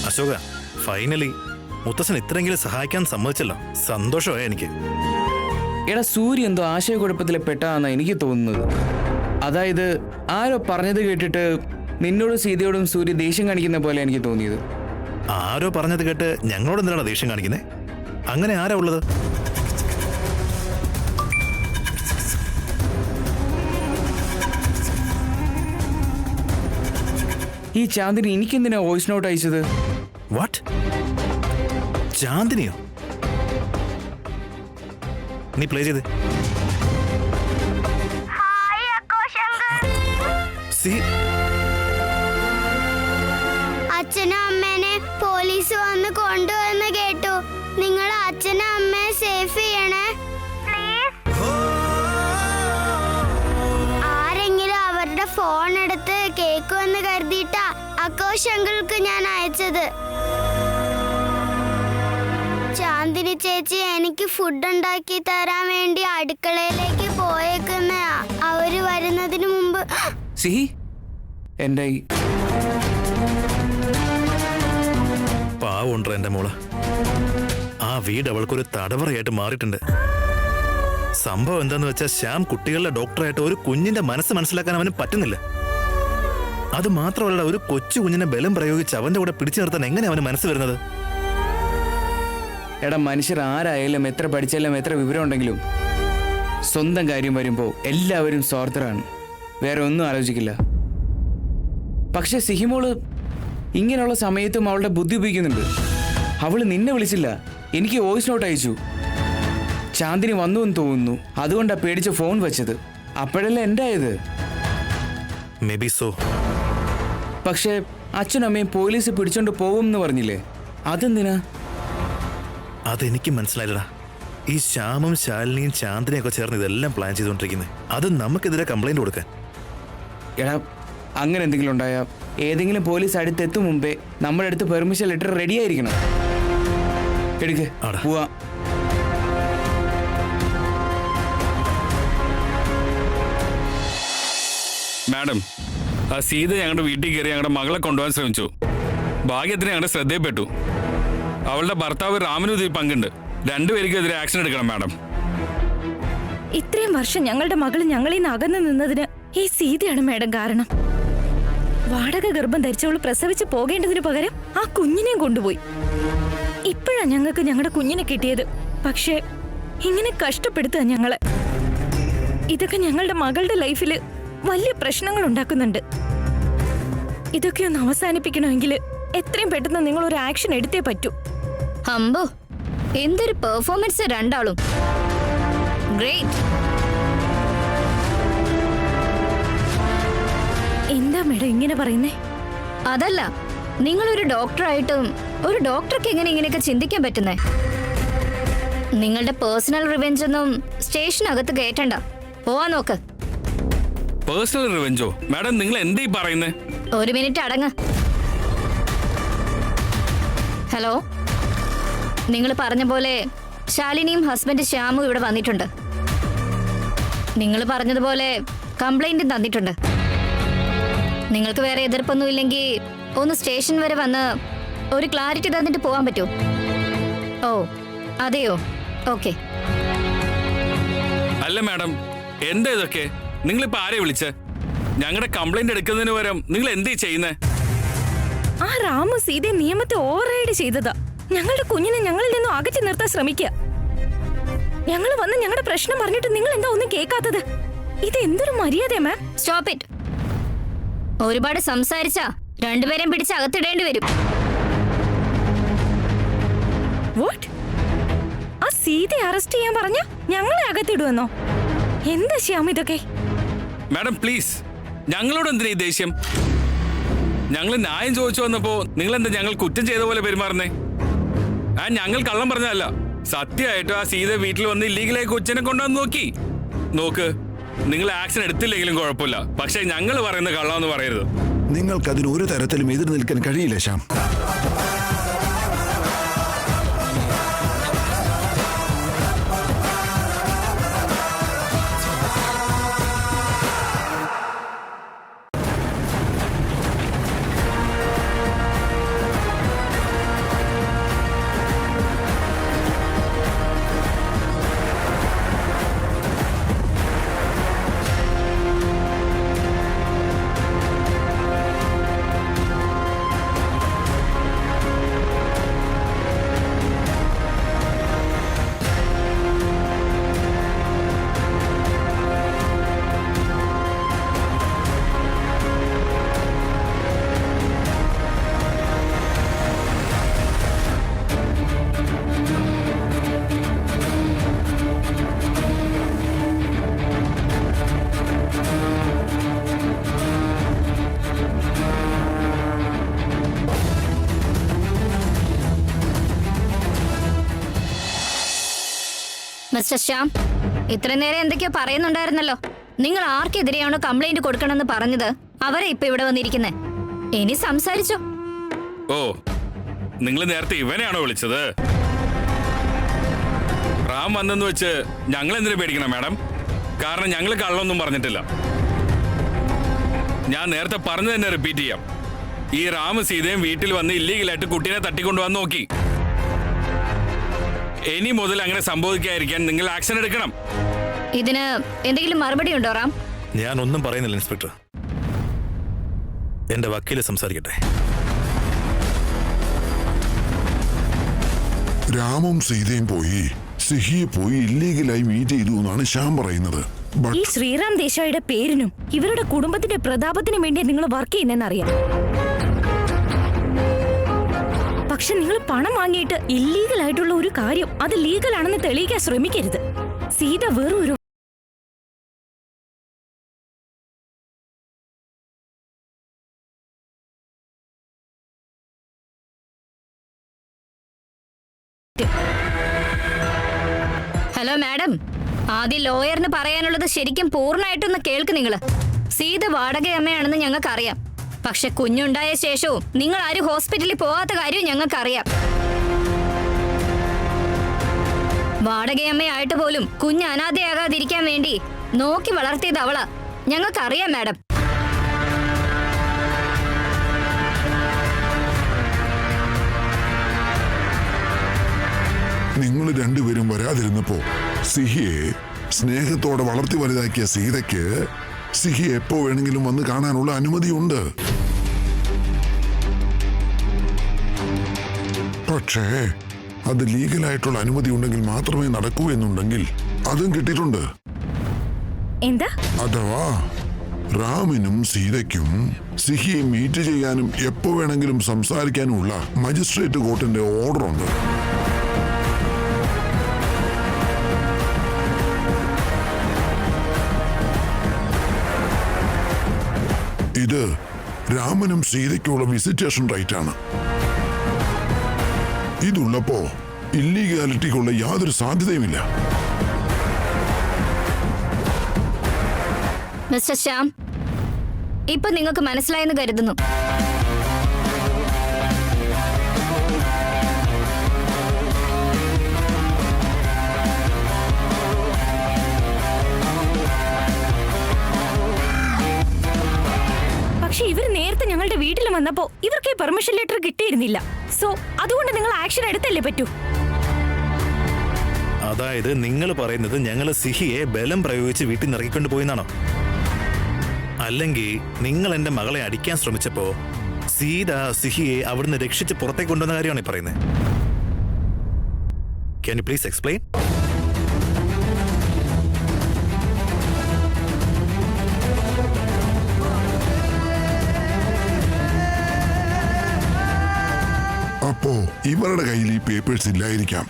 Ashoka, finally മുത്തശ്ശൻ ഇത്രയെങ്കിലും സഹായിക്കാൻ സമ്മതിച്ചല്ലോ. സന്തോഷമായി എനിക്ക്. എടാ, സൂര്യ എന്തോ ആശയക്കുഴപ്പത്തിൽ പെട്ടാന്നാ എനിക്ക് തോന്നുന്നത്. അതായത് ആരോ പറഞ്ഞത് കേട്ടിട്ട് നിന്നോടും സീതയോടും സൂര്യ ദേഷ്യം കാണിക്കുന്ന പോലെ എനിക്ക് തോന്നിയത്. ആരോ പറഞ്ഞത് കേട്ട് ഞങ്ങളോട് എന്തിനാണ് ദേഷ്യം കാണിക്കുന്നത്? അങ്ങനെ ആരാ ഉള്ളത്? ഈ ചാന്ദിനി എനിക്കെന്തിനാ വോയിസ് നോട്ട് അയച്ചത്? വാട്ട്? ചാന്ദിനിയോ? നീ പ്ലേ ചെയ്ത്. അച്ഛനും അമ്മേനെ പോലീസ് വന്ന് കൊണ്ടുവന്ന് കേട്ടു. നിങ്ങൾ അച്ഛനും അമ്മയെ സേഫ് ചെയ്യണേ ആരെങ്കിലും അവരുടെ ഫോൺ എടുത്ത് കേക്കുമെന്ന് കരുതിയിട്ടാ ആഘോഷ് അങ്കിൾക്ക് ഞാൻ അയച്ചത്. ചാന്ദിനി ചേച്ചി എനിക്ക് ഫുഡ് ഉണ്ടാക്കി തരാൻ വേണ്ടി അടുക്കളയിലേക്ക് പോയേക്കുന്ന അവര് വരുന്നതിന് മുമ്പ് എന്റെ പാവുണ്ടോ എന്റെ മോള്. ആ വീട് അവൾക്കൊരു തടവറയായിട്ട് മാറിയിട്ടുണ്ട്. സംഭവം എന്താന്ന് വെച്ചാൽ ശ്യാം കുട്ടികളുടെ ഡോക്ടറായിട്ട് ഒരു കുഞ്ഞിന്റെ മനസ്സ് മനസ്സിലാക്കാൻ അവന് പറ്റുന്നില്ല. അത് മാത്രമല്ല, ഒരു കൊച്ചു കുഞ്ഞിനെ ബലം പ്രയോഗിച്ച് അവന്റെ കൂടെ പിടിച്ചു നിർത്താൻ എങ്ങനെ അവന് മനസ്സ് വരുന്നത്? എടാ, മനുഷ്യർ ആരായാലും എത്ര പഠിച്ചാലും എത്ര വിവരം ഉണ്ടെങ്കിലും സ്വന്തം കാര്യം വരുമ്പോൾ എല്ലാവരും സ്വാർത്ഥരാണ്. വേറെ ഒന്നും ആലോചിക്കില്ല. പക്ഷെ സിഹിമോള് ഇങ്ങനെയുള്ള സമയത്തും അവളുടെ ബുദ്ധി ഉപയോഗിക്കുന്നുണ്ട്. അവള് നിന്നെ വിളിച്ചില്ല, എനിക്ക് വോയിസ് നോട്ട് അയച്ചു. ചാന്ദിനി വന്നു എന്ന് തോന്നുന്നു, അതുകൊണ്ടാ പേടിച്ച് ഫോൺ വെച്ചത്. അപ്പോഴല്ലേ എൻ്റെ ആയത്. പക്ഷെ അച്ഛനും അമ്മയും പോലീസ് പിടിച്ചോണ്ട് പോകുമെന്ന് പറഞ്ഞില്ലേ, അതെന്തിനാ? അതെനിക്ക് മനസ്സിലായില്ലടാ. ഈ ശ്യാമും ശാലിനിയും ചാന്ദിനിയൊക്കെ ചേർന്ന് ഇതെല്ലാം പ്ലാൻ ചെയ്തുകൊണ്ടിരിക്കുന്നത്. അത് നമുക്കെതിരെ കംപ്ലൈന്റ് കൊടുക്കാൻ. എടാ, അങ്ങനെ എന്തെങ്കിലും ഉണ്ടായാൽ ഏതെങ്കിലും പോലീസ് അടുത്തെത്തും മുമ്പേ നമ്മുടെ അടുത്ത് പെർമിഷൻ ലെറ്റർ റെഡി ആയിരിക്കണം. എടുക്ക്, പോവാ. മാഡം, ആ സീത ഞങ്ങളുടെ വീട്ടിൽ കയറി ഞങ്ങളുടെ മകളെ കൊണ്ടുപോകാൻ ശ്രമിച്ചു. ഭാഗ്യത്തിന് ഞങ്ങളുടെ ശ്രദ്ധയിൽപ്പെട്ടു. അവളുടെ ഭർത്താവ് രാമനും ഇതിൽ പങ്കുണ്ട്. രണ്ടുപേർക്കെതിരെ ആക്ഷൻ എടുക്കണം മാഡം. ഇത്രയും വർഷം ഞങ്ങളുടെ മകൾ ഞങ്ങളിൽ നിന്ന് അകന്നു നിന്നതിന് ഈ സീതയാണ് മാഡം കാരണം. വാടക ഗർഭം ധരിച്ചവള് പ്രസവിച്ച് പോകേണ്ടതിന് പകരം ആ കുഞ്ഞിനെയും കൊണ്ടുപോയി. ഇപ്പോഴാ ഞങ്ങൾക്ക് ഞങ്ങളുടെ കുഞ്ഞിനെ കിട്ടിയത്. പക്ഷേ ഇങ്ങനെ കഷ്ടപ്പെടുത്തുക ഞങ്ങളെ. ഇതൊക്കെ ഞങ്ങളുടെ മകളുടെ ലൈഫില് വലിയ പ്രശ്നങ്ങൾ ഉണ്ടാക്കുന്നുണ്ട്. ഇതൊക്കെ ഒന്ന് അവസാനിപ്പിക്കണമെങ്കിൽ എത്രയും പെട്ടെന്ന് നിങ്ങൾ ഒരു ആക്ഷൻ എടുത്തേ പറ്റൂ. അമ്പോ, എന്തൊരു പെർഫോമൻസ് രണ്ടാളും. ഗ്രേറ്റ്. എന്താ മേഡം ഇങ്ങനെ പറയുന്നേ? അതല്ല, നിങ്ങളൊരു ഡോക്ടറായിട്ടും ഒരു ഡോക്ടർക്ക് എങ്ങനെ ഇങ്ങനെയൊക്കെ ചിന്തിക്കാൻ പറ്റുന്നേ? നിങ്ങളുടെ പേഴ്സണൽ റിവെഞ്ച് ഒന്നും സ്റ്റേഷനകത്ത് കയറ്റണ്ട. പോവാൻ നോക്ക്. പേഴ്സണൽ റിവെഞ്ചോ? മാഡം, നിങ്ങൾ എന്തീ പറയുന്നേ? ഒരു മിനിറ്റ് അടങ്ങ്. ഹലോ, നിങ്ങൾ പറഞ്ഞ പോലെ ശാലിനിയും ഹസ്ബൻഡ് ശ്യാമും ഇവിടെ വന്നിട്ടുണ്ട്. നിങ്ങൾ പറഞ്ഞതുപോലെ കംപ്ലൈന്റും തന്നിട്ടുണ്ട്. നിങ്ങൾക്ക് വേറെ എതിർപ്പൊന്നും ഇല്ലെങ്കിൽ ഒന്ന് സ്റ്റേഷൻ വരെ വന്ന് ഒരു ക്ലാരിറ്റി തന്നിട്ട് പോകാൻ പറ്റുമോ? ഓ അതെയോ, ഓക്കെ. അല്ല മാഡം, എന്താ ഇതൊക്കെ? നിങ്ങളിപ്പോ ആരെ വിളിച്ച്? ഞങ്ങളുടെ കംപ്ലൈന്റ് എടുക്കുന്നതിന് പകരം നിങ്ങൾ എന്തീ ചെയ്യുന്നേ? ആ രാമു സീതയെ നിയമത്തെ ഓവർറൈഡ് ചെയ്തതാ. ഞങ്ങളുടെ കുഞ്ഞിനെ ഞങ്ങളിൽ നിന്നും അകറ്റി നിർത്താൻ ശ്രമിക്കുക. ഞങ്ങൾ വന്ന് ഞങ്ങളുടെ പ്രശ്നം പറഞ്ഞിട്ട് നിങ്ങൾ എന്താ ഒന്നും കേൾക്കാത്തത്? ഇത് എന്തൊരു മര്യാദയാ മാം? Stop it. ഒരുപാട് സംസാരിച്ചാ രണ്ടുപേരെയും പിടിച്ച് അകത്തിടേണ്ടി വരും. വാട്ട്? ആ സീതയെ അറസ്റ്റ് ചെയ്യാൻ പറഞ്ഞ ഞങ്ങളെ അകത്തിടുവെന്നോ? എന്താ ശ്യാം ഇതൊക്കെ? മാഡം പ്ലീസ്, ഞങ്ങളോട് എന്തിനാ ഈ ദേഷ്യം? ഞങ്ങൾ ന്യായം ചോദിച്ചു വന്നപ്പോ നിങ്ങൾ എന്താ ഞങ്ങൾ കുറ്റം ചെയ്ത പോലെ പെരുമാറുന്നേ? ഞങ്ങൾ കള്ളം പറഞ്ഞതല്ല, സത്യമായിട്ടും ആ സീത വീട്ടിൽ വന്ന് ഇല്ലീഗലായി കൊച്ചിനെ കൊണ്ടുവന്ന് നോക്ക്. നിങ്ങൾ ആക്ഷൻ എടുത്തില്ലെങ്കിലും കുഴപ്പമില്ല, പക്ഷെ ഞങ്ങൾ പറയുന്ന കള്ളാന്ന് പറയരുത്. നിങ്ങൾക്കതിന് ഒരു തരത്തിലും എതിർ നിൽക്കാൻ കഴിയില്ല ശ്യാം. മിസ്റ്റർ ശ്യാം, ഇത്ര നേരം എന്തൊക്കെയോ പറയുന്നുണ്ടായിരുന്നല്ലോ. നിങ്ങൾ ആർക്കെതിരെയാണോ കംപ്ലൈന്റ് കൊടുക്കണമെന്ന് പറഞ്ഞത് അവരെ ഇപ്പൊ ഇവിടെ വന്നിരിക്കുന്നേ. ഇനി സംസാരിച്ചോ. ഓ, നിങ്ങൾ നേരത്തെ ഇവനെയാണോ വിളിച്ചത്? റാം വന്നെന്ന് വെച്ച് ഞങ്ങൾ എന്തിനു പേടിക്കണം മാഡം? കാരണം ഞങ്ങൾ കള്ളൊന്നും പറഞ്ഞിട്ടില്ല. ഞാൻ നേരത്തെ പറഞ്ഞു തന്നെ റിപ്പീറ്റ് ചെയ്യാം. ഈ റാം സീതയും വീട്ടിൽ വന്ന് ഇല്ലീഗലായിട്ട് കുട്ടീനെ തട്ടിക്കൊണ്ടുവന്ന് നോക്കി. ഇനി മുതൽ അങ്ങനെ സംഭവിക്കാതിരിക്കാൻ നിങ്ങൾ ആക്ഷൻ എടുക്കണം. ഇതിന് എന്തെങ്കിലും മറുപടി ഉണ്ടോ റാം? ഞാൻ ഒന്നും പറയുന്നില്ല ഇൻസ്പെക്ടർ. എന്റെ വക്കീല് സംസാരിക്കട്ടെ. രാമും സീതയും പോയി സിഹിയെ പോയി ഇല്ലീഗലായി മീറ്റ് ചെയ്തു എന്നാണ് ശ്യാം പറയുന്നത്. ഈ ശ്രീറാം ദേശായിയുടെ പേരിനും ഇവരുടെ കുടുംബത്തിന്റെ പ്രതാപത്തിനും വേണ്ടി നിങ്ങൾ വർക്ക് ചെയ്യുന്നറിയാം. പക്ഷെ നിങ്ങൾ പണം വാങ്ങിയിട്ട് ഇല്ലീഗൽ ആയിട്ടുള്ള ഒരു കാര്യം അത് ലീഗൽ ആണെന്ന് തെളിയിക്കാൻ ശ്രമിക്കരുത്. സീത വെറും ഒരു ഹലോ മാഡം, ആദ്യം ലോയറിന് പറയാനുള്ളത് ശരിക്കും പൂർണ്ണമായിട്ടൊന്ന് കേൾക്ക് നിങ്ങള്. സീത വാടകയമ്മയാണെന്ന് ഞങ്ങൾക്കറിയാം. പക്ഷെ കുഞ്ഞുണ്ടായ ശേഷവും നിങ്ങൾ ആരും ഹോസ്പിറ്റലിൽ പോകാത്ത കാര്യവും ഞങ്ങൾക്കറിയാം. വാടകയമ്മയായിട്ട് പോലും കുഞ്ഞ് അനാഥയാകാതിരിക്കാൻ വേണ്ടി നോക്കി വളർത്തിയത് അവളാ. ഞങ്ങൾക്കറിയാം മാഡം. നിങ്ങൾ രണ്ടുപേരും വരാതിരുന്നപ്പോ സിഹിയെ സ്നേഹത്തോടെ വളർത്തി വലുതാക്കിയ സീതയ്ക്ക് സിഹിയെ എപ്പോ വേണമെങ്കിലും വന്ന് കാണാനുള്ള അനുമതിയുണ്ട്. പക്ഷേ അത് ലീഗലായിട്ടുള്ള അനുമതി ഉണ്ടെങ്കിൽ മാത്രമേ നടക്കൂ എന്നുണ്ടെങ്കിൽ അതും കിട്ടിയിട്ടുണ്ട്. എന്താ? അഥവാ റാമിനും സീതയ്ക്കും സിഹിയെ മീറ്റ് ചെയ്യാനും എപ്പോ വേണമെങ്കിലും സംസാരിക്കാനുമുള്ള മജിസ്ട്രേറ്റ് കോർട്ടിന്റെ ഓർഡർ ഉണ്ട്. ഇത് രാമനും സീതയ്ക്കുള്ള വിസിറ്റേഷൻ റൈറ്റ് ആണ്. ഇതുള്ളപ്പോ ഇല്ലീഗാലിറ്റിക്കുള്ള യാതൊരു സാധ്യതയുമില്ല. മിസ്റ്റർ ശ്യാം, ഇപ്പൊ നിങ്ങൾക്ക് മനസ്സിലായെന്ന് കരുതുന്നു. പക്ഷെ ഇവർ നേരത്തെ ഞങ്ങളുടെ വീട്ടിൽ വന്നപ്പോ ഇവർക്ക് ഈ പെർമിഷൻ ലെറ്റർ കിട്ടിയിരുന്നില്ല. സോ അതുകൊണ്ട് നിങ്ങൾ ആക്ഷൻ എടുത്തല്ലേ പറ്റൂ. അതായത് നിങ്ങൾ പറയുന്നത് ഞങ്ങൾ സിഹിയെ ബലം പ്രയോഗിച്ച് വീട്ടിൽ നിന്ന് ഇറക്കിക്കൊണ്ട് പോയെന്നാണോ? അല്ലെങ്കിൽ നിങ്ങൾ എന്റെ മകളെ അടിക്കാൻ ശ്രമിച്ചപ്പോ സീത സിഹിയെ അവിടുന്ന് രക്ഷിച്ച് പുറത്തേക്ക് കൊണ്ടുവന്ന കാര്യമാണ് ഈ പറയുന്നത്. Can you please explain? അപ്പോ ഇവരുടെ കയ്യിൽ ഈ പേപ്പേഴ്സ് ഇല്ലായിരിക്കാം.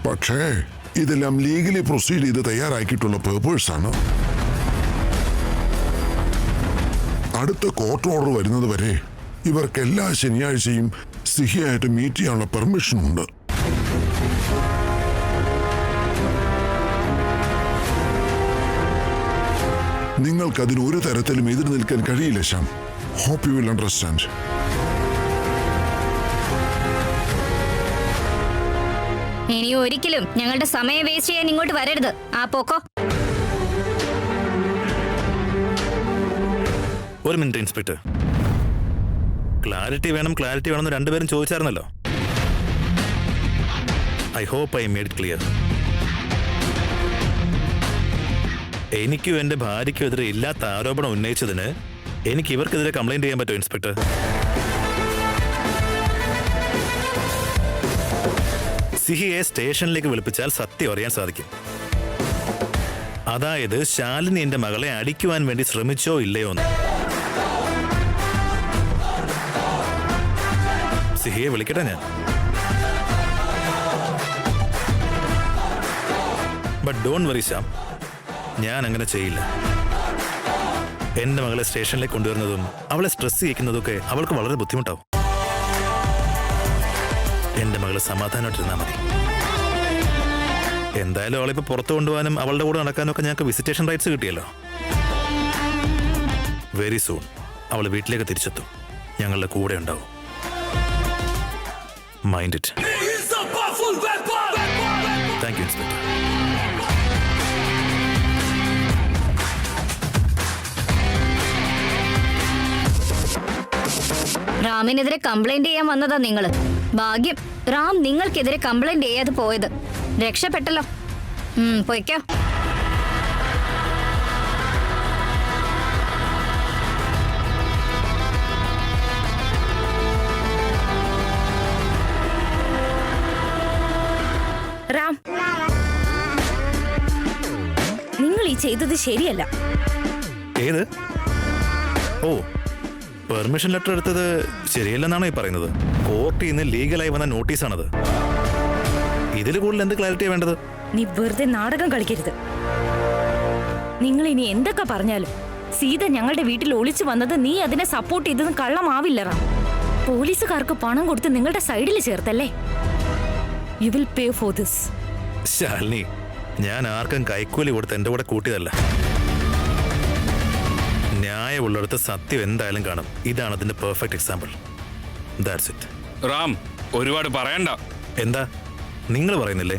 പക്ഷേ ഇതെല്ലാം ലീഗലി പ്രൊസീഡ് ചെയ്ത് തയ്യാറാക്കിയിട്ടുള്ള പേപ്പേഴ്സ് ആണ്. അടുത്ത കോർട്ട് ഓർഡർ വരുന്നത് വരെ ഇവർക്ക് എല്ലാ ശനിയാഴ്ചയും സിഹിയായിട്ട് മീറ്റ് ചെയ്യാനുള്ള പെർമിഷൻ ഉണ്ട്. നിങ്ങൾക്കതിന് ഒരു തരത്തിലും എതിർ നിൽക്കാൻ കഴിയില്ല Shyam. Hope you will understand. ഇനി ഒരിക്കലും ഞങ്ങളുടെ സമയം വേസ്റ്റ് ചെയ്യാൻ ഇങ്ങോട്ട് വരരുത്. ആ പോക്കോ. ഒരു മിനിറ്റ് ഇൻസ്പെക്ടർ. ക്ലാരിറ്റി വേണമെന്ന് രണ്ടുപേരും ചോദിച്ചായിരുന്നല്ലോ. I hope I made clear. എനിക്കും എന്റെ ഭാര്യയ്ക്കും എതിരെ ഇല്ലാത്ത ആരോപണം ഉന്നയിച്ചതിന് എനിക്ക് ഇവർക്കെതിരെ കംപ്ലൈന്റ് ചെയ്യാൻ പറ്റുമോ ഇൻസ്പെക്ടർ? സിഹിയെ സ്റ്റേഷനിലേക്ക് വിളിപ്പിച്ചാൽ സത്യം അറിയാൻ സാധിക്കും. അതായത് ശാലിനി എന്റെ മകളെ അടിക്കുവാൻ വേണ്ടി ശ്രമിച്ചോ ഇല്ലയോ എന്ന്. സിഹിയെ വിളിക്കട്ടെ ഞാൻ. ബട്ട് ഡോണ്ട് വറി ശ്യാം, ഞാൻ അങ്ങനെ ചെയ്യില്ല. എന്റെ മകളെ സ്റ്റേഷനിലേക്ക് കൊണ്ടുവരുന്നതും അവളെ സ്ട്രെസ് ചെയ്യിക്കുന്നതൊക്കെ അവൾക്ക് വളരെ ബുദ്ധിമുട്ടാവും. എന്റെ മകള് സമാധാനമായിട്ടിരുന്നാൽ മതി. എന്തായാലും അവളിപ്പോ പുറത്തു കൊണ്ടുപോകാനും അവളുടെ കൂടെ നടക്കാനും ഒക്കെ ഞങ്ങൾക്ക് വിസിറ്റേഷൻ റൈറ്റ്സ് കിട്ടിയല്ലോ. വെരി സൂൺ അവൾ വീട്ടിലേക്ക് തിരിച്ചെത്തും. ഞങ്ങളുടെ കൂടെ ഉണ്ടാവും. Mind it. Thank you inspector. റാമിനെതിരെ കംപ്ലൈന്റ് ചെയ്യാൻ വന്നതാ നിങ്ങള്. ഭാഗ്യം റാം നിങ്ങൾക്കെതിരെ കംപ്ലൈന്റ് ചെയ്യാതെ പോയത്. രക്ഷപ്പെട്ടല്ലോ. പോയിക്കോ. റാം, നിങ്ങൾ ഈ ചെയ്തത് ശരിയല്ല. ഏത്? ഓ, പെർമിഷൻ ലെറ്റർ എടുത്തത് ശരിയല്ലെന്നാണോ ഈ പറയുന്നത്? കോർട്ടിൽ നിന്ന് ലീഗലായി വന്ന നോട്ടീസാണത്. ഇതിൽ കൂടുതൽ എന്ത് ക്ലാരിറ്റിയാണ് വേണ്ടത്? നീ വെറുതെ നാടകം കളിക്കരുത്. നിങ്ങൾ ഇനി എന്തൊക്കെ പറഞ്ഞാലും സീത ഞങ്ങളുടെ വീട്ടിൽ ഒളിച്ചു വന്നത് നീ അതിനെ സപ്പോർട്ട് ചെയ്തതും കള്ളമാവില്ല റാം. പോലീസുകാർക്ക് പണം കൊടുത്ത് നിങ്ങളുടെ സൈഡിൽ ചേർത്തല്ലേ? You will pay for this. Shalini, ഞാൻ ആർക്കും കൈക്കൂലി കൊടുത്ത് എന്റെ കൂടെ കൂട്ടിയതല്ല. ന്യായമുള്ളിടത്ത് സത്യം എന്തായാലും കാണും. ഇതാണ് അതിന്റെ perfect example. That's it. Ram, ഒരുപാട് പറയണ്ട. എന്താ നിങ്ങൾ പറയുന്നില്ലേ?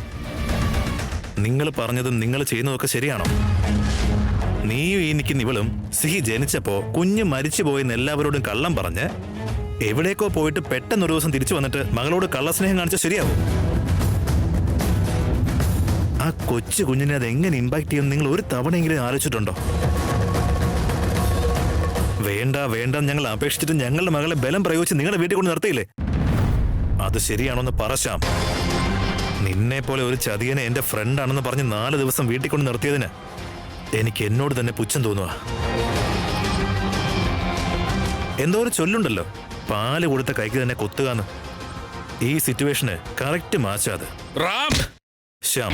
നിങ്ങൾ പറഞ്ഞതും നിങ്ങൾ ചെയ്യുന്നതൊക്കെ ശരിയാണോ? നീയും ഈ നിൽക്കുന്ന ഇവളും സിഹി ജനിച്ചപ്പോ കുഞ്ഞ് മരിച്ചു പോയെന്ന് എല്ലാവരോടും കള്ളം പറഞ്ഞ് എവിടേക്കോ പോയിട്ട് പെട്ടെന്നൊരു ദിവസം തിരിച്ചു വന്നിട്ട് മകളോട് കള്ളസ്നേഹം കാണിച്ചാൽ ശരിയാവും? ആ കൊച്ചു കുഞ്ഞിനെ അത് എങ്ങനെ ഇമ്പാക്ട് ചെയ്യും നിങ്ങൾ ഒരു തവണയെങ്കിലും ആലോചിച്ചിട്ടുണ്ടോ? വേണ്ട വേണ്ട ഞങ്ങൾ അപേക്ഷിച്ചിട്ട് ഞങ്ങളുടെ മകളെ ബലം പ്രയോഗിച്ച് നിങ്ങളുടെ വീട്ടിൽ കൊണ്ട് നിർത്തിയില്ലേ? അത് ശരിയാണോന്ന് പറശ്യാം. നിന്നെ പോലെ ഒരു ചതിയനെ എന്റെ ഫ്രണ്ടാണെന്ന് പറഞ്ഞ് 4 ദിവസം വീട്ടിൽ കൊണ്ട് നിർത്തിയതിന് എനിക്ക് എന്നോട് തന്നെ പുച്ഛം തോന്നുക. എന്തോ ഒരു ചൊല്ലുണ്ടല്ലോ, പാല് കൊടുത്ത കൈക്ക് തന്നെ കൊത്തുകാന്ന്. ഈ സിറ്റുവേഷന് കറക്റ്റ് മാച്ചാ അത്. റാം, ശ്യാം,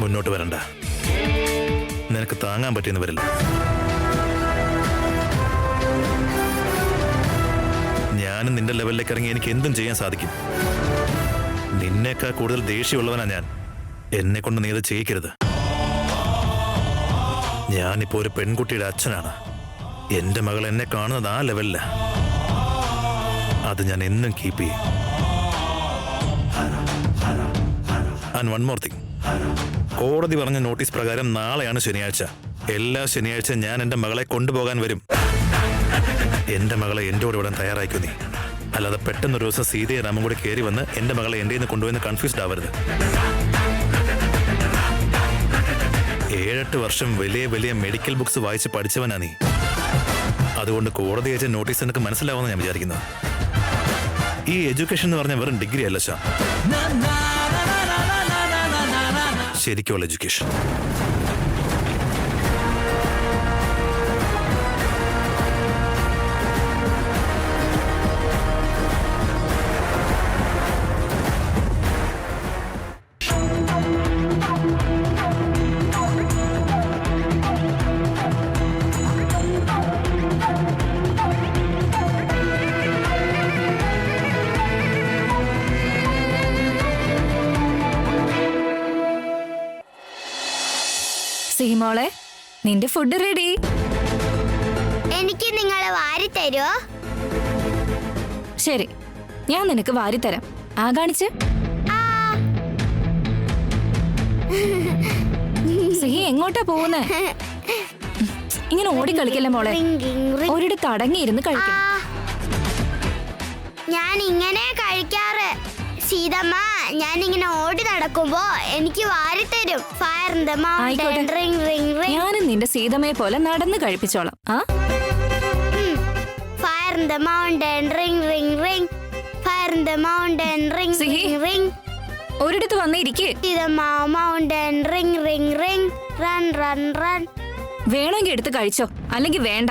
മുന്നോട്ട് വരണ്ട. നിനക്ക് താങ്ങാൻ പറ്റിയെന്ന് വരില്ല. ഞാനും നിന്റെ ലെവലിലേക്ക് ഇറങ്ങി എനിക്ക് എന്തും ചെയ്യാൻ സാധിക്കും. നിന്നേക്കാൾ കൂടുതൽ ദേഷ്യമുള്ളവനാ ഞാൻ. എന്നെ കൊണ്ട് നീ അത് ചെയ്യിക്കരുത്. ഞാനിപ്പോ ഒരു പെൺകുട്ടിയുടെ അച്ഛനാണ്. എന്റെ മകൾ എന്നെ കാണുന്നത് ആ ലെവലില്ല. അത് ഞാൻ എന്നും കീപ്പ് ചെയ്യും. ആൻഡ് വൺ മോർ തിങ്, കോടതി പറഞ്ഞ നോട്ടീസ് പ്രകാരം നാളെയാണ് ശനിയാഴ്ച. എല്ലാ ശനിയാഴ്ച ഞാൻ എന്റെ മകളെ കൊണ്ടുപോകാൻ വരും. എന്റെ മകളെ എൻ്റെ കൂടെ വിടാൻ തയ്യാറായിക്കോ നീ. അല്ലാതെ പെട്ടെന്നൊരു ദിവസം സീതയെ രാമൻ കൂടെ കയറി വന്ന് എന്റെ മകളെ എൻ്റെ നിന്ന് കൊണ്ടുപോയി കൺഫ്യൂസ്ഡ് ആവരുത്. 7-8 വർഷം വലിയ വലിയ മെഡിക്കൽ ബുക്സ് വായിച്ച് പഠിച്ചവനാ നീ. അതുകൊണ്ട് കോടതി അയച്ച നോട്ടീസ് എനിക്ക് മനസ്സിലാവുമെന്ന് ഞാൻ വിചാരിക്കുന്നത്. ഈ എഡ്യൂക്കേഷൻ എന്ന് പറഞ്ഞാൽ വെറും ഡിഗ്രി അല്ല ശ്യാം, ശരിക്കുള്ള എഡ്യൂക്കേഷൻ. സിഹിമോളെ, നിന്റെ ഫുഡ് റെഡി. എനിക്ക് നിങ്ങളെ വാരി തരുമോ? ശരി, ഞാൻ നിനക്ക് വാരിത്തരാം. ആ കാണിച്ച്. സിഹി എങ്ങോട്ടാ പോകുന്നേ? ഇങ്ങനെ ഓടി കളിക്കല്ലേ മോളെ. ഒരിടത്ത് അടങ്ങിയിരുന്ന് കഴിക്കണം. ഞാൻ ഇങ്ങനെ കഴിക്കാറ്. സീതമ്മ, ഞാൻ ഇങ്ങനെ ഓടി നടക്കുമ്പോ എനിക്ക് വാരി തരും. Fire in the mountain, ring ring ring. ഞാനും നിന്റെ സീതമ്മയെ പോലെ നടന്ന് കഴിപ്പിച്ചോളാം. ആ, fire in the mountain, ring ring ring. Fire in the mountain, ring ring ring. ഒരിടത്ത് വന്നിരിക്കേ. Seethamma, mountain, ring ring ring. Run run run. വേണമെങ്കിൽ എടുത്ത് കഴിച്ചോ, അല്ലെങ്കിൽ വേണ്ട.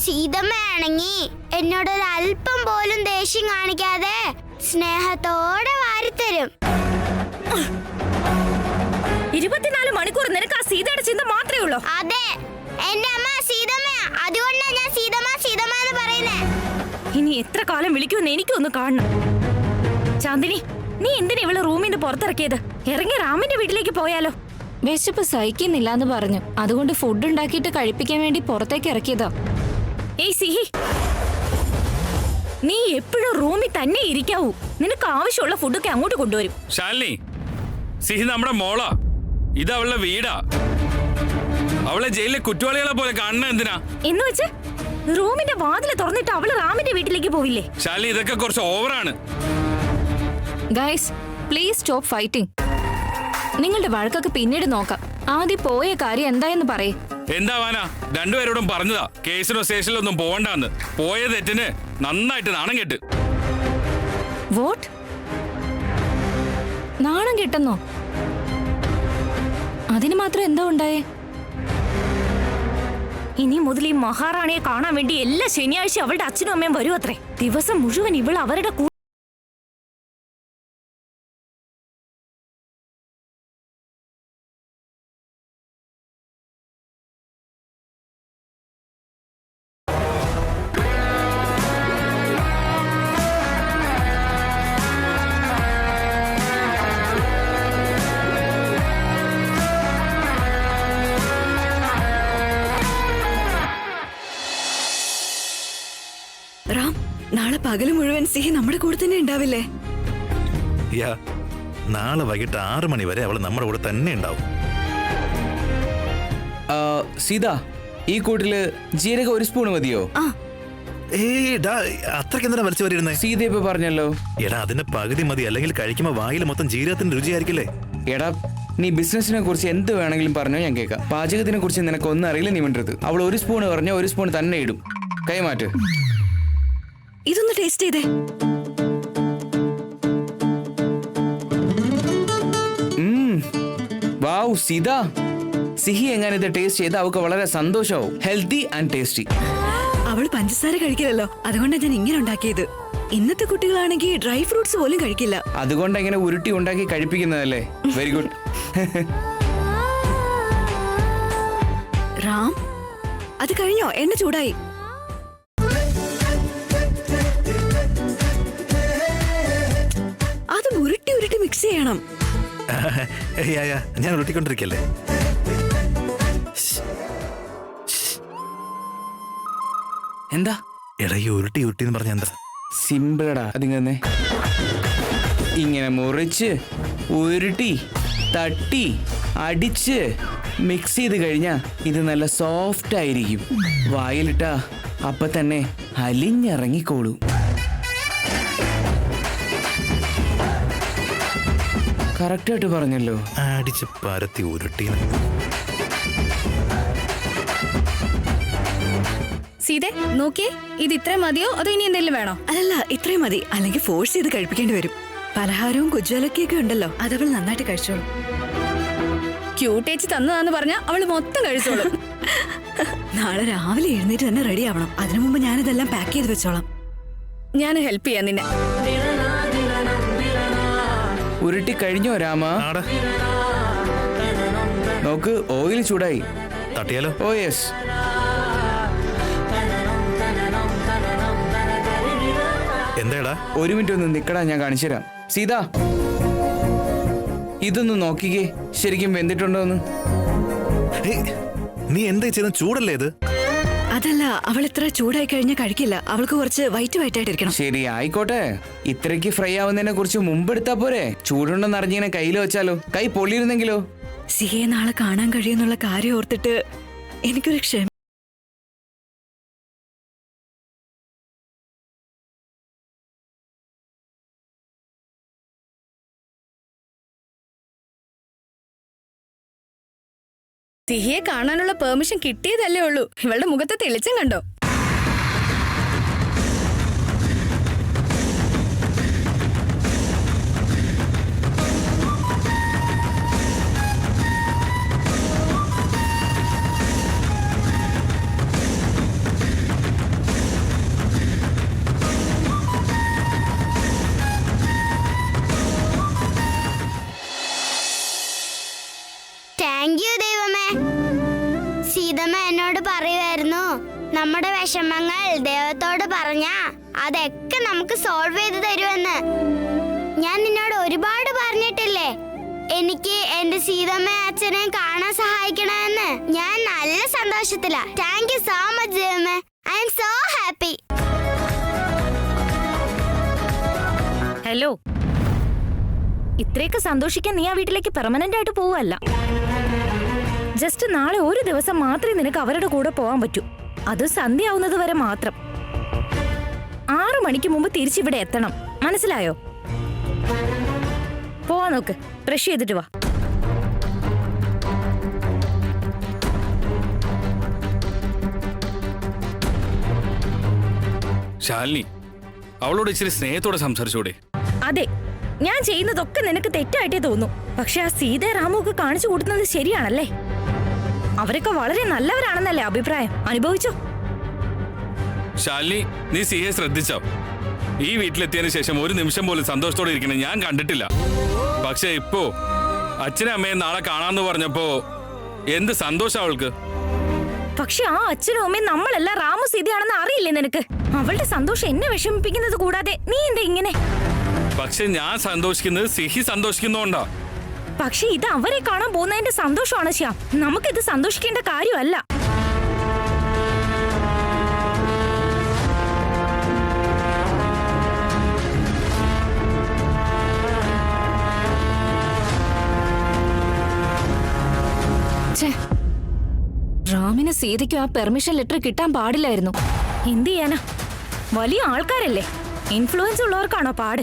സീതമ്മയാണെങ്കി എന്നോടൊരു അല്പം പോലും ദേഷ്യം കാണിക്കാതെ സ്നേഹത്തോടെ വാരിത്തരും. 24 മണിക്കൂർ നിനക്ക് ആ സീതയുടെ ചിന്ത മാത്രമേ ഉള്ളൂ. അതെ, എന്റെ അമ്മ സീതമ്മയാ. അതുകൊണ്ടാണ് ഞാൻ സീതമ്മ സീതമ്മ എന്ന് പറയുന്നേ. ഇനി എത്ര കാലം വിളിക്കുമെന്ന് എനിക്കൊന്ന് കാണണം. ചാന്ദിനി, നീ എന്തിനാ ഇവള് റൂമിൽ നിന്ന് പുറത്തിറക്കിയത്? ഇറങ്ങി റാമിന്റെ വീട്ടിലേക്ക് പോയാലോ? വിശപ്പ് സഹിക്കുന്നില്ല എന്ന് പറഞ്ഞു, അതുകൊണ്ട് ഫുഡ് ഉണ്ടാക്കിയിട്ട് കഴിപ്പിക്കാൻ വേണ്ടി പുറത്തേക്ക് ഇറക്കിയതാ. ഏയ് സിഹി, നീ എപ്പോഴും റൂമിൽ തന്നെ ഇരിക്കാവൂ. നിനക്ക് ആവശ്യമുള്ള ഫുഡൊക്കെ അങ്ങോട്ട് കൊണ്ടുവരും. ശാലിനി, സിഹി നമ്മുടെ മോളാ, ഇത് അവളുടെ വീടാ. അവളെ ജയിലിലെ കുറ്റവാളികളെ പോലെ കാണുന്ന എന്തിനാ? എന്ന് വെച്ച് റൂമിന്റെ വാതില് തുറന്നിട്ട് അവള് റാമിന്റെ വീട്ടിലേക്ക് പോവില്ലേ? ശാലിനി, ഇതൊക്കെ കുറച്ച് ഓവറാണ്. Guys, please stop fighting. നിങ്ങളുടെ വഴക്കൊക്കെ പിന്നീട് നോക്കാം. ആദ്യം പോയ കാര്യം എന്തായെന്ന് പറയേ. എന്താവാനാ, രണ്ടുപേരോടും പറഞ്ഞതാ കേസിനോ സ്റ്റേഷനിലൊന്നും പോകണ്ടെന്ന്. പോയ തെറ്റിന് നന്നായിട്ട് നാണം കെട്ട്. വോട്ട്? നാണം കെട്ടെന്നോ? അതിന് മാത്രം എന്താ ഉണ്ടായേ? ഇനി മുതൽ ഈ മഹാറാണിയെ കാണാൻ വേണ്ടി എല്ലാ ശനിയാഴ്ച അവളുടെ അച്ഛനും അമ്മയും വരും അത്രേ. ദിവസം മുഴുവൻ ഇവൾ അവരുടെ റാം, നാളെ പകല് മുഴുവൻ സിഹി നമ്മുടെ കൂടെ തന്നെ ഉണ്ടാവില്ലേ? യാ, നാളെ വൈകിട്ട് 6 മണി വരെ അവൾ നമ്മുടെ കൂടെ തന്നെ ഉണ്ടാവും. സീത, ഈ കൂട്ടില് ജീരക 1 സ്പൂൺ മതിയോ? അത്രയ്ക്ക് എന്തിനാ വലിച്ചു വരിയിരുന്നേ? സീത ഇപ്പൊ പറഞ്ഞല്ലോ. എടാ, അതിന്റെ പകുതി മതി, അല്ലെങ്കിൽ കഴിക്കുമ്പോ വായിൽ മൊത്തം ജീരകത്തിന്റെ രുചിയായിരിക്കില്ലേ? എടാ, നീ ബിസിനസിനെ കുറിച്ച് എന്ത് വേണമെങ്കിലും പറഞ്ഞോ, ഞാൻ കേൾക്കാം. പാചകത്തിനെ കുറിച്ച് നിനക്ക് ഒന്നും അറിയില്ല. നീ വേണ്ടത് അവൾ 1 സ്പൂൺ പറഞ്ഞോ 1 സ്പൂൺ തന്നെ ഇടും. കൈമാറ്റ്. ഇതൊന്ന് ടേസ്റ്റ് ചെയ്തേ. വാവ് സീത, സിഹി എങ്ങനെ ഇത് ടേസ്റ്റ് ചെയ്ത് അവൾക്ക് വളരെ സന്തോഷമാവും. Healthy and tasty. അവൾ പഞ്ചസാര കഴിക്കില്ലല്ലോ, അതുകൊണ്ടാണ് ഞാൻ ഇങ്ങനെ ഉണ്ടാക്കിയത്. ഇന്നത്തെ കുട്ടികളാണെങ്കിൽ ഡ്രൈ ഫ്രൂട്ട്സ് പോലും കഴിക്കില്ല. അതുകൊണ്ട് എങ്ങനെ ഉരുട്ടി ഉണ്ടാക്കി കഴിപ്പിക്കുന്നതല്ലേ? Very good. റാം, അത് കഴിഞ്ഞോ? എണ്ണ ചൂടായി. അത് ഉരുട്ടി ഉരുട്ടി മിക്സ് ചെയ്യണം. ഞാൻ ഉരുട്ടിക്കൊണ്ടിരിക്കല്ലേ. എന്താ എടാ, ഈ ഉരുട്ടി ഉരുട്ടി എന്ന് പറഞ്ഞ എന്താ? സിമ്പിളടാ. അതിങ്ങനെ ഇങ്ങനെ മുറിച്ച് ഉരുട്ടി തട്ടി അടിച്ച് മിക്സ് ചെയ്ത് കഴിഞ്ഞാ ഇത് നല്ല സോഫ്റ്റ് ആയിരിക്കും. വായിലിട്ടാ അപ്പൊ തന്നെ അലിഞ്ഞിറങ്ങിക്കോളൂ. കറക്റ്റായിട്ട് പറഞ്ഞല്ലോ. അടിച്ച് പരത്തി ഉരുട്ടി. സീതേ, നോക്കിയേ, ഇത് ഇത്ര മതിയോ അതോ ഇനി എന്തെങ്കിലും വേണോ? അല്ലല്ല, ഇത്രയും മതി. അല്ലെങ്കിൽ ഫോഴ്സ് ചെയ്ത് കഴിപ്പിക്കേണ്ടി വരും. പലഹാരവും കുജ്ജാലൊക്കെ ഉണ്ടല്ലോ, അതവൾ നന്നായിട്ട് കഴിച്ചോളും. ക്യൂട്ടേച്ച് തന്നതാന്ന് പറഞ്ഞാ അവള് മൊത്തം കഴിച്ചോളും. നാളെ രാവിലെ എഴുന്നേറ്റ് തന്നെ റെഡി ആവണം. അതിനു മുമ്പ് ഞാനിതെല്ലാം പാക്ക് ചെയ്ത് വെച്ചോളാം. ഞാൻ ഹെൽപ്പ് ചെയ്യാം നിന്നെ. ഉരുട്ടി കഴിഞ്ഞോ രാമ? നോക്ക്, ഓയിൽ ചൂടായി. തട്ടിയാലോ? Oh yes. എന്താടാ? 1 മിനിറ്റ് ഒന്ന് നിക്കടാ, ഞാൻ കാണിച്ചു തരാം. സീത, ഇതൊന്ന് നോക്കിക്കേ, ശരിക്കും വെന്തിട്ടുണ്ടോന്ന്. നീ എന്താ ചെയ്ത? ചൂടല്ലേ ഇത്? അതല്ല, അവൾ ഇത്ര ചൂടായി കഴിഞ്ഞാൽ കഴിക്കില്ല. അവൾക്ക് കുറച്ച് വൈറ്റ് ആയിട്ടിരിക്കണം. ശരി, ആയിക്കോട്ടെ. ഇത്രയ്ക്ക് ഫ്രൈ ആവുന്നതിനെ കുറിച്ച് മുമ്പ് എടുത്താ പോരെ? ചൂടുണ്ടെന്ന് അറിഞ്ഞിങ്ങനെ കയ്യിൽ വെച്ചാലോ? കൈ പൊള്ളിയിരുന്നെങ്കിലോ? സിഹയെ നാളെ കാണാൻ കഴിയുന്നുള്ള കാര്യം ഓർത്തിട്ട് എനിക്കൊരു ക്ഷമ. സിഹിയെ കാണാനുള്ള പെർമിഷൻ കിട്ടിയതല്ലേ ഉള്ളൂ. ഇവളുടെ മുഖത്തെ തെളിച്ചം കണ്ടോ? താങ്ക് യു ദൈവമേ. സീതമ്മ എന്നോട് പറയുമായിരുന്നു, നമ്മുടെ വിഷമങ്ങൾ ദൈവത്തോട് പറഞ്ഞാ അതൊക്കെ നമുക്ക് സോൾവ് ചെയ്ത് തരുമെന്ന്. ഞാൻ നിന്നോട് ഒരുപാട് പറഞ്ഞിട്ടില്ലേ എനിക്ക് എന്റെ സീതമ്മയും അച്ഛനെയും കാണാൻ സഹായിക്കണമെന്ന്. ഞാൻ നല്ല സന്തോഷത്തിലാ. താങ്ക് യു സോ മച്ച് ദേവമ്മേ. I am so happy. Hello, ഇത്രയൊക്കെ സന്തോഷിക്കാൻ നീ ആ വീട്ടിലേക്ക് പെർമനന്റ് ആയിട്ട് പോവല്ല. ജസ്റ്റ് നാളെ ഒരു ദിവസം മാത്രമേ നിനക്ക് അവരുടെ കൂടെ പോവാൻ പറ്റൂ. അത് സന്ധ്യ ആവുന്നത് വരെ മാത്രം. 6 മണിക്ക് മുമ്പ് തിരിച്ചിവിടെ എത്തണം, മനസ്സിലായോ? പോവാ നോക്ക്, ബ്രഷ് ചെയ്തിട്ട് വാ. ശാലിനി, അവളോട് ഇച്ചിരി സ്നേഹത്തോടെ സംസാരിച്ചൂടെ? അതെ, ഞാൻ ചെയ്യുന്നതൊക്കെ നിനക്ക് തെറ്റായിട്ടേ തോന്നും. പക്ഷെ ആ സീതയെ രാമുവൊക്കെ കാണിച്ചു കൂട്ടുന്നത് ശരിയാണല്ലേ? അവരൊക്കെ വളരെ നല്ലവരാണെന്നല്ലേ അഭിപ്രായം? അനുഭവിച്ചോ? ശാലിനി, നീ സിയെ ശ്രദ്ധിച്ചോ? ഈ വീട്ടിലെത്തിയതിനു ശേഷം ഒരു നിമിഷം പോലും സന്തോഷത്തോടെ ഇരിക്കണം ഞാൻ കണ്ടിട്ടില്ല. പക്ഷെ ഇപ്പോ അച്ഛനും അമ്മയും നാളെ കാണാന്ന് പറഞ്ഞപ്പോ എന്ത് സന്തോഷം അവൾക്ക്. പക്ഷെ ആ അച്ഛനും അമ്മയും നമ്മളെല്ലാം രാമു സീതയാണെന്ന് അറിയില്ലേ നിനക്ക്? അവളുടെ സന്തോഷം എന്നെ വിഷമിപ്പിക്കുന്നത് കൂടാതെ നീ എന്താ ഇങ്ങനെ? പക്ഷെ ഞാൻ സന്തോഷിക്കുന്നത് സിഹി സന്തോഷിക്കുന്നോണ്ടാ. പക്ഷെ ഇത് അവരെ കാണാൻ പോകുന്നതിന്റെ സന്തോഷമാണ് ശ്യാം. നമുക്കിത് സന്തോഷിക്കേണ്ട കാര്യമല്ല. റാമിന് സീതയ്ക്കും ആ പെർമിഷൻ ലെറ്റർ കിട്ടാൻ പാടില്ലായിരുന്നു. എന്ത് ചെയ്യാനാ? വലിയ ആൾക്കാരല്ലേ, ഇൻഫ്ലുവൻസ് ഉള്ളവർക്കാണോ പാട്?